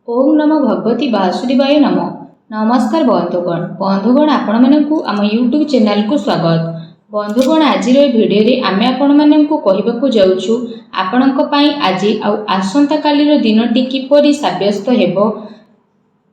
ओम नमो भगवती वासुदेवाय नमो। नमस्कार बंधुगण आपण मानकु आम यूट्यूब चैनल को स्वागत। बंधुगण आज भिडियो रे आमे आपण मानकु कहिबाकु जाउछु आपणक पई आज आसंता कालीर दिनटी किपरि साब्यस्त हेबो,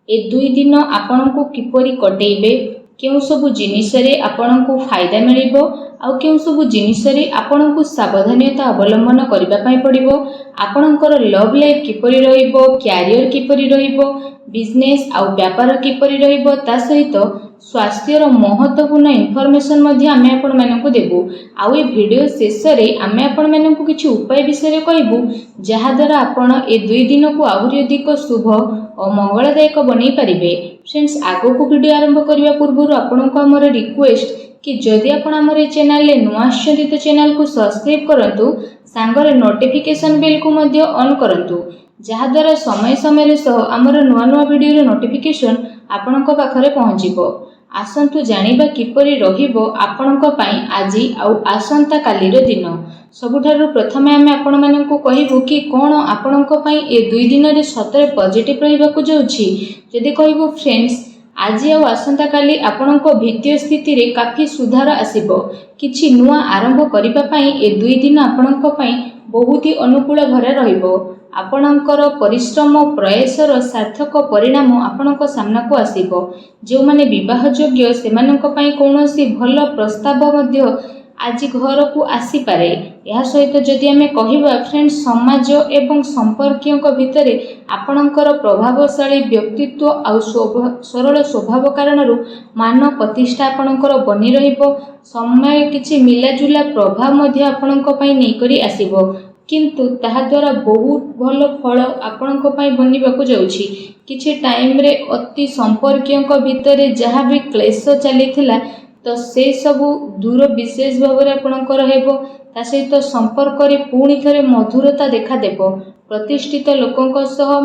ए दुई दिन आपणकु किपरि कटेइबे, केउ सबु जिनिस रे आपणकु फायदा मिलिबो आउ केउ सबु जिनिस रे आपणकु सावधानता अवलंबन करबा पई पड़िबो, आपणकर लव लाइफ किपरि रहिबो, कैरियर किपरि रहिबो, बिजनेस आउ व्यापार किपरि रहिबो, ता सहित स्वास्थ्यर महत्वपूर्ण इनफॉरमेशन मध्ये आमे आपण मानकु देबु। आउ ए वीडियो शेष रे आमे आपण मानकु किछि उपाय विषय कहबु जहा द्वारा आपण ए दुई दिन को आहुरी अधिक शुभ और मंगलदायक बनै परिबे। फ्रेंड्स, आगो को वीडियो आरंभ करिया पूर्व आपनको हमर रिक्वेस्ट कि जदि आपण हमर ए चैनल ले नुआ आछथि तो चैनल को सब्सक्राइब करंतु, सांगरे नोटिफिकेशन बेल को मध्ये ऑन करंतु, जहा द्वारा समय समय सह हमर नुआ नुआ वीडियो रो नोटिफिकेशन आपणक पाखरे पहुंचिबो। आसंतु जानिबा किपरि रहिबो आपणक पई आजि आउ आसंता कालीर दिन। सबुठारु प्रथमे आमे आपण मानकु कहिबु कि कोन आपणक पई ए दुई दिन रे सतरे पॉजिटिव रहिबाकु जाउछि। जदि कहिबु फ्रेंड्स, आज आउ आसंता काली आपणक वित्तीय स्थिति रे काफी सुधार आसीबो। किछि नुआ आरंभ करिबा पई ए दुई दिन आपणक पई बहुत ही अनुकूल भरे रहिबो। आपणकर परिश्रम प्रयासर सार्थक परिणाम आपणक सामना को आसीबो। जो माने विवाह योग्य सेमानक पई कोनोसी भल प्रस्ताव मध्य आज घर को आसी पारे। यह सहित जदि आमे कहिबा फ्रेंड्स, समाज एवं संपर्कियों भितर आपणकर प्रभावशाली व्यक्तित्व आउ सरल स्वभाव कारणरू मान प्रतिष्ठा आपणकर बनी रहिबो। समय किछि मिलाजुला प्रभाव मध्य आपणक पई नै करी आसीबो, किंतु ताहा द्वारा बहुत भल फल आपणक पई बनिबाकु जाउछि। किछि टाइम रे अति संपर्कियों भितर जहा भी क्लेश चलीथिला तो से सबु दूर विशेष भाव में आपणकर हेबो। ता सहित संपर्क रे पुणी थरे मधुरता देखा देबो। प्रतिष्ठित लोकंक सह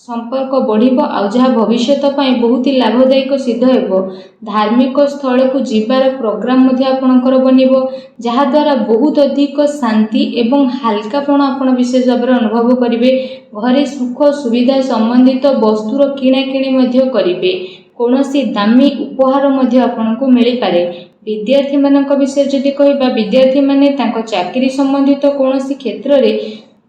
संपर्क बढ़िबो आउ जहा भविष्यत पई बहुत ही लाभदायक सिद्ध हेबो। धार्मिक स्थल को जीवार प्रोग्राम मध्ये आपणकर बनिबो, जहा द्वारा बहुत अधिक शांति एवं हल्कापन आपण विशेष भाव में अनुभव करिवे। घरे सुख सुविधा संबंधित वस्तुर किणा किणी मध्ये करिवे। कोनोसी दामी उपहार मध्ये आपनको मिली पारे। विद्यार्थी मानक विषय जदि कहिबा, विद्यार्थी माने तांको चाकरी संबंधित कोनोसी क्षेत्र रे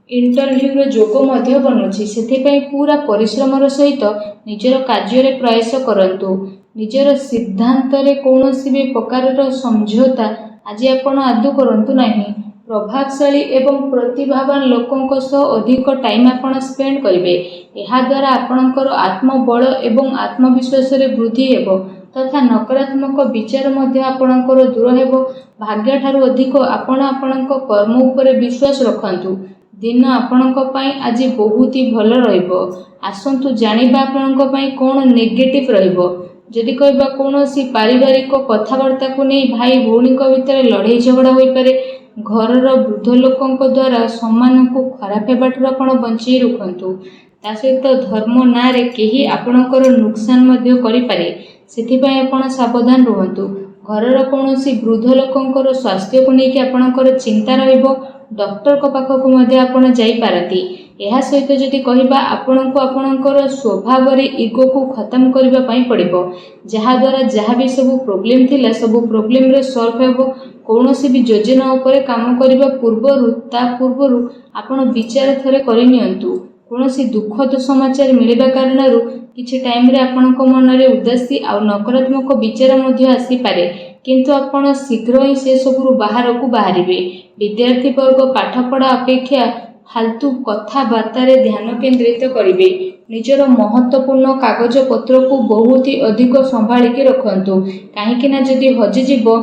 इंटरव्यू रो जोग मध्ये बनुछि। सेथि पई पूरा परिश्रमर सहित निजर कार्य रे प्रयास करंतु। निजर सिद्धांत रे कोनोसी भी प्रकार समझौता आज आपण आदु करंतु नाही। प्रभावशाली एवं प्रतिभावान लोकों सह अधिक टाइम आपण स्पेंड करिवे। एहा द्वारा आपणकर आत्मबल एवं आत्मविश्वास रे वृद्धि हेबो तथा नकारात्मक विचार मध्ये आपणकर दूर हेबो। भाग्य ठारू अधिक आपण आपणक कर्म उपरे विश्वास रखंतु। दिन आपणक पई आज बहुत ही भल रहिबो। आसंतु जानिबा आपणक पई कोन नेगेटिव रहिबो। जदि कहबा कोनोसी पारिवारिक कथावार्ता को नै भाई भौणी भितर लड़ाई झगड़ा होई पारे। घरर वृद्ध लोकों द्वारा सम्मान को खराब हेबाटू आपण बंचई रखंतु। ता सहित धर्म ना रे केही आपणकर नुकसान मध्ये करि पारे, सेथि पई आपण सावधान रहंतु। घरर कोनोसी वृद्ध लोकों स्वास्थ्य को लेके आपणकर चिंता रहिबो। डॉक्टर को पाखक मध्ये आपण जाई पारती। एहा सहित जदि कहिबा आपणको आपणकर स्वभाव रे ईगो को खत्म करबा पई पड़िबो, जहा द्वारा जहा भी सब प्रॉब्लम थिला सब प्रॉब्लम रे सॉल्व हेबो। कोनोसी भी योजना उपरे काम करिबा पूर्वरु आपण विचार थरे करि नियंतु। कोनोसी दुखद समाचार मिलिबा कारणरू किछि टाइम रे आपणको मन रे उदासी आ नकारात्मक विचार मध्ये आसी पारे, किंतु आपण शीघ्र ही से सबरु बाहर को बाहरिबे। विद्यार्थी वर्ग पाठ पढ़ा अपेक्षा फालतू कथाबार्ता रे ध्यान केंद्रित करिवे। निजर महत्वपूर्ण कागज पत्र को बहुत ही अधिक संभाली के रखंतु, काहेकि ना जदि हजि जीवो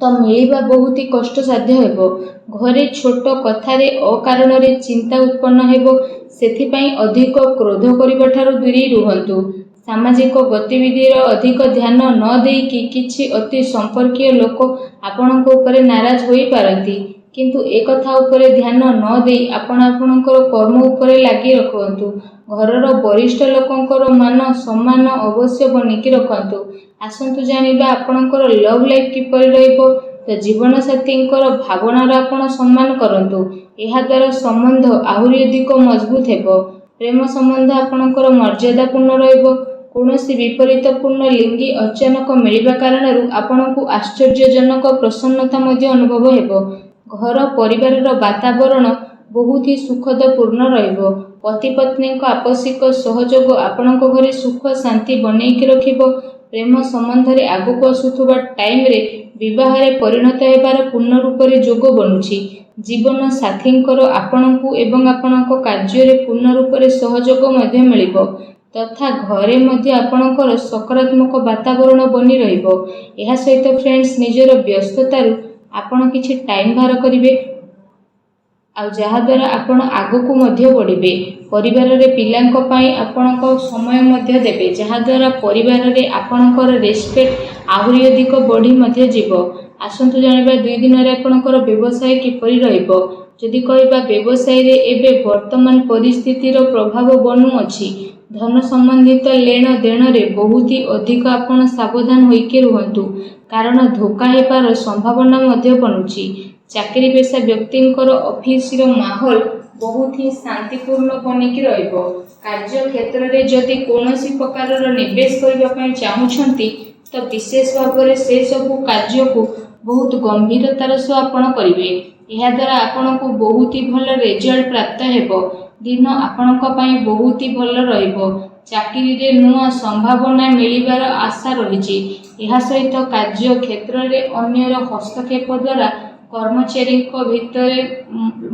तो मिलिबा बहुत ही कष्ट साध्य हेबो। घरे छोट कथा रे अकारण रे चिंता उत्पन्न हेबो, सेथि पई अधिक क्रोध करिबा ठारू दूरी रुहंतु। सामाजिक गतिविधि रो अधिक ध्यान न देई कि किछि अति संपर्कीय लोक आपणक उपरे नाराज होई पारंती, किंतु एक कथा उपरे ध्यान न देई आपण आपणकर कर्म उपरे लागि रखंतु। घरर वरिष्ठ लोकंकर मान सम्मान अवश्य बनिकी रखंतु। आसंतु जानिबा आपणकर लव लाइफ किपरि रहिबो। तो जीवन साथींकर भावनार आपण सम्मान करंतु। एहा द्वारा संबंध आहुरी अधिक मजबूत हेबो। ପ୍ରେମ ସମ୍ବନ୍ଧ ଆପଣଙ୍କର ମର୍ଯ୍ୟାଦାପୂର୍ଣ୍ଣ ରହିବ। କୌଣସି ବିପରୀତପୂର୍ଣ୍ଣ ଲିଙ୍ଗୀ ଅଚାନକ ମିଳିବା କାରଣରୁ ଆପଣଙ୍କୁ ଆଶ୍ଚର୍ଯ୍ୟଜନକ ପ୍ରସନ୍ନତା ମଧ୍ୟ ଅନୁଭବ ହେବ। ଘର ପରିବାରର ବାତାବରଣ ବହୁତ ହି ସୁଖଦପୂର୍ଣ୍ଣ ରହିବ। ପତି ପତ୍ନୀଙ୍କ ଆପୋଷିକ ସହଯୋଗ ଆପଣଙ୍କ ଘରେ ସୁଖ ଶାନ୍ତି ବନେଇକି ରଖିବ। ପ୍ରେମ ସମ୍ବନ୍ଧରେ ଆଗକୁ ଆସୁଥିବା ଟାଇମରେ ବିବାହରେ ପରିଣତ ହେବାର ପୂର୍ଣ୍ଣ ରୂପରେ ଯୋଗ ବନୁଛି। ଜୀବନ ସାଥୀଙ୍କର ଆପଣଙ୍କୁ ଏବଂ ଆପଣଙ୍କ କାର୍ଯ୍ୟରେ ପୂର୍ଣ୍ଣ ରୂପରେ ସହଯୋଗ ମଧ୍ୟ ମିଳିବ ତଥା ଘରେ ମଧ୍ୟ ଆପଣଙ୍କର ସକାରାତ୍ମକ ବାତାବରଣ ବନି ରହିବ। ଏହା ସହିତ ଫ୍ରେଣ୍ଡସ୍, ନିଜର ବ୍ୟସ୍ତତାରୁ ଆପଣ କିଛି ଟାଇମ ବାହାର କରିବେ ଆଉ ଯାହାଦ୍ୱାରା ଆପଣ ଆଗକୁ ମଧ୍ୟ ବଢ଼ିବେ। ପରିବାରରେ ପିଲାଙ୍କ ପାଇଁ ଆପଣଙ୍କ ସମୟ ମଧ୍ୟ ଦେବେ, ଯାହାଦ୍ୱାରା ପରିବାରରେ ଆପଣଙ୍କର ରେସ୍ପେକ୍ଟ ଆହୁରି ଅଧିକ ବଢ଼ି ମଧ୍ୟ ଯିବ। ଆସନ୍ତୁ ଜାଣିବା 2 ଦିନରେ ଆପଣଙ୍କର ବ୍ୟବସାୟ କିପରି ରହିବ। ଯଦି କହିବା ବ୍ୟବସାୟରେ ଏବେ ବର୍ତ୍ତମାନ ପରିସ୍ଥିତିର ପ୍ରଭାବ ବନୁଅଛି। ଧନ ସମ୍ବନ୍ଧିତ ଲେଣ ଦେଣରେ ବହୁତ ଅଧିକ ଆପଣ ସାବଧାନ ହୋଇକି ରୁହନ୍ତୁ, କାରଣ ଧୋକା ହେବାର ସମ୍ଭାବନା ମଧ୍ୟ ବନୁଛି। ଚାକିରି ପେଶା ବ୍ୟକ୍ତିଙ୍କର ଅଫିସର ମାହୋଲ ବହୁତ ହିଁ ଶାନ୍ତିପୂର୍ଣ୍ଣ ବନିକି ରହିବ। କାର୍ଯ୍ୟକ୍ଷେତ୍ରରେ ଯଦି କୌଣସି ପ୍ରକାରର ନିବେଶ କରିବା ପାଇଁ ଚାହୁଁଛନ୍ତି ତ ବିଶେଷ ଭାବରେ ସେସବୁ କାର୍ଯ୍ୟକୁ ବହୁତ ଗମ୍ଭୀରତାର ସହ ଆପଣ କରିବେ। ଏହାଦ୍ୱାରା ଆପଣଙ୍କୁ ବହୁତ ହି ଭଲ ରେଜଲ୍ଟ ପ୍ରାପ୍ତ ହେବ। ଦିନ ଆପଣଙ୍କ ପାଇଁ ବହୁତ ହି ଭଲ ରହିବ। ଚାକିରିରେ ନୂଆ ସମ୍ଭାବନା ମିଳିବାର ଆଶା ରହିଛି। ଏହା ସହିତ କାର୍ଯ୍ୟକ୍ଷେତ୍ରରେ ଅନ୍ୟର ହସ୍ତକ୍ଷେପ ଦ୍ୱାରା କର୍ମଚାରୀଙ୍କ ଭିତରେ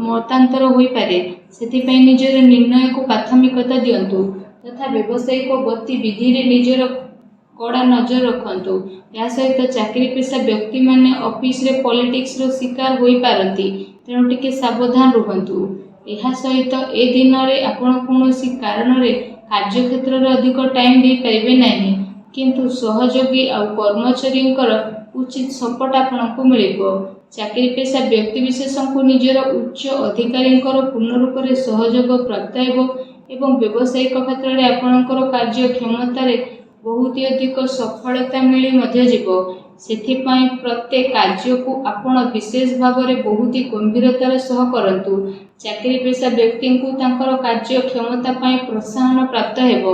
ମତାନ୍ତର ହୋଇପାରେ, ସେଥିପାଇଁ ନିଜର ନିର୍ଣ୍ଣୟକୁ ପ୍ରାଥମିକତା ଦିଅନ୍ତୁ ତଥା ବ୍ୟବସାୟିକ ଗତିବିଧିରେ ନିଜର କଡ଼ା ନଜର ରଖନ୍ତୁ। ଏହା ସହିତ ଚାକିରି ପେଶା ବ୍ୟକ୍ତିମାନେ ଅଫିସରେ ପଲିଟିକ୍ସର ଶିକାର ହୋଇପାରନ୍ତି, ତେଣୁ ଟିକେ ସାବଧାନ ରୁହନ୍ତୁ। ଏହା ସହିତ ଏ ଦିନରେ ଆପଣ କୌଣସି କାରଣରେ କାର୍ଯ୍ୟକ୍ଷେତ୍ରରେ ଅଧିକ ଟାଇମ ଦେଇପାରିବେ ନାହିଁ, କିନ୍ତୁ ସହଯୋଗୀ ଆଉ କର୍ମଚାରୀଙ୍କର ଉଚିତ ସପୋର୍ଟ ଆପଣଙ୍କୁ ମିଳିବ। ଚାକିରି ପେଶା ବ୍ୟକ୍ତିବିଶେଷଙ୍କୁ ନିଜର ଉଚ୍ଚ ଅଧିକାରୀଙ୍କର ପୂର୍ଣ୍ଣ ରୂପରେ ସହଯୋଗ ପ୍ରାପ୍ତ ହେବ ଏବଂ ବ୍ୟବସାୟିକ କ୍ଷେତ୍ରରେ ଆପଣଙ୍କର କାର୍ଯ୍ୟକ୍ଷମତାରେ ବହୁତ ଅଧିକ ସଫଳତା ମିଳି ମଧ୍ୟ ଯିବ। ସେଥିପାଇଁ ପ୍ରତ୍ୟେକ କାର୍ଯ୍ୟକୁ ଆପଣ ବିଶେଷ ଭାବରେ ବହୁତ ଗମ୍ଭୀରତାର ସହ କରନ୍ତୁ। ଚାକିରି ପେଶା ବ୍ୟକ୍ତିଙ୍କୁ ତାଙ୍କର କାର୍ଯ୍ୟକ୍ଷମତା ପାଇଁ ପ୍ରୋତ୍ସାହନ ପ୍ରାପ୍ତ ହେବ,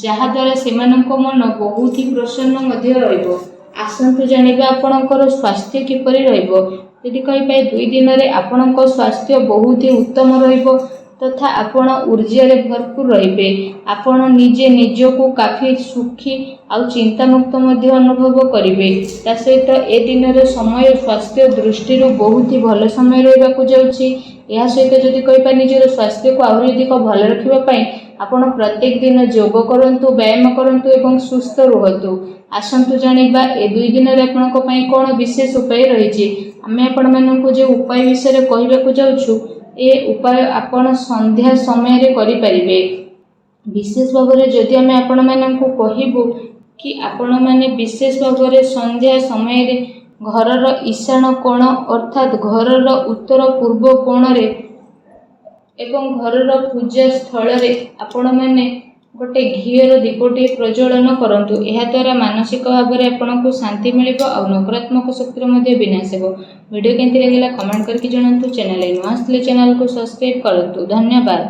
ଯାହାଦ୍ୱାରା ସେମାନଙ୍କ ମନ ବହୁତ ହି ପ୍ରସନ୍ନ ମଧ୍ୟ ରହିବ। ଆସନ୍ତୁ ଜାଣିବା ଆପଣଙ୍କର ସ୍ୱାସ୍ଥ୍ୟ କିପରି ରହିବ। ଯଦି କହିବେ 2 ଦିନରେ ଆପଣଙ୍କ ସ୍ୱାସ୍ଥ୍ୟ ବହୁତ ହି ଉତ୍ତମ ରହିବ ତଥା ଆପଣ ଊର୍ଜାରେ ଭରପୁର ରହିବେ। ଆପଣ ନିଜେ ନିଜକୁ କାଫି ସୁଖୀ ଆଉ ଚିନ୍ତାମୁକ୍ତ ମଧ୍ୟ ଅନୁଭବ କରିବେ। ତା ସହିତ ଏ ଦିନର ସମୟ ସ୍ୱାସ୍ଥ୍ୟ ଦୃଷ୍ଟିରୁ ବହୁତ ହି ଭଲ ସମୟ ରହିବାକୁ ଯାଉଛି। ଏହା ସହିତ ଯଦି କହିବା ନିଜର ସ୍ୱାସ୍ଥ୍ୟକୁ ଆହୁରି ଅଧିକ ଭଲ ରଖିବା ପାଇଁ ଆପଣ ପ୍ରତ୍ୟେକ ଦିନ ଯୋଗ କରନ୍ତୁ, ବ୍ୟାୟାମ କରନ୍ତୁ ଏବଂ ସୁସ୍ଥ ରୁହନ୍ତୁ। ଆସନ୍ତୁ ଜାଣିବା ଏ 2 ଦିନରେ ଆପଣଙ୍କ ପାଇଁ କ'ଣ ବିଶେଷ ଉପାୟ ରହିଛି। ଆମେ ଆପଣମାନଙ୍କୁ ଯେଉଁ ଉପାୟ ବିଷୟରେ କହିବାକୁ ଯାଉଛୁ, ଏ ଉପାୟ ଆପଣ ସନ୍ଧ୍ୟା ସମୟରେ କରିପାରିବେ। ବିଶେଷ ଭାବରେ ଯଦି ଆମେ ଆପଣମାନଙ୍କୁ କହିବୁ କି ଆପଣମାନେ ବିଶେଷ ଭାବରେ ସନ୍ଧ୍ୟା ସମୟରେ ଘରର ଈଶାନ କୋଣ ଅର୍ଥାତ୍ ଘରର ଉତ୍ତର ପୂର୍ବ କୋଣରେ ଏବଂ ଘରର ପୂଜା ସ୍ଥଳରେ ଆପଣମାନେ ଗୋଟେ ଘିଅର ଦୀପଟିଏ ପ୍ରଜ୍ୱଳନ କରନ୍ତୁ। ଏହାଦ୍ୱାରା ମାନସିକ ଭାବରେ ଆପଣଙ୍କୁ ଶାନ୍ତି ମିଳିବ ଆଉ ନକାରାତ୍ମକ ଶକ୍ତିର ମଧ୍ୟ ବିନାଶ ହେବ। ଭିଡ଼ିଓ କେମିତି ଲାଗିଲା କମେଣ୍ଟ କରିକି ଜଣାନ୍ତୁ। ଚ୍ୟାନେଲରେ ନୂଆ ଆସିଥିଲେ ଚ୍ୟାନେଲକୁ ସବସ୍କ୍ରାଇବ୍ କରନ୍ତୁ। ଧନ୍ୟବାଦ।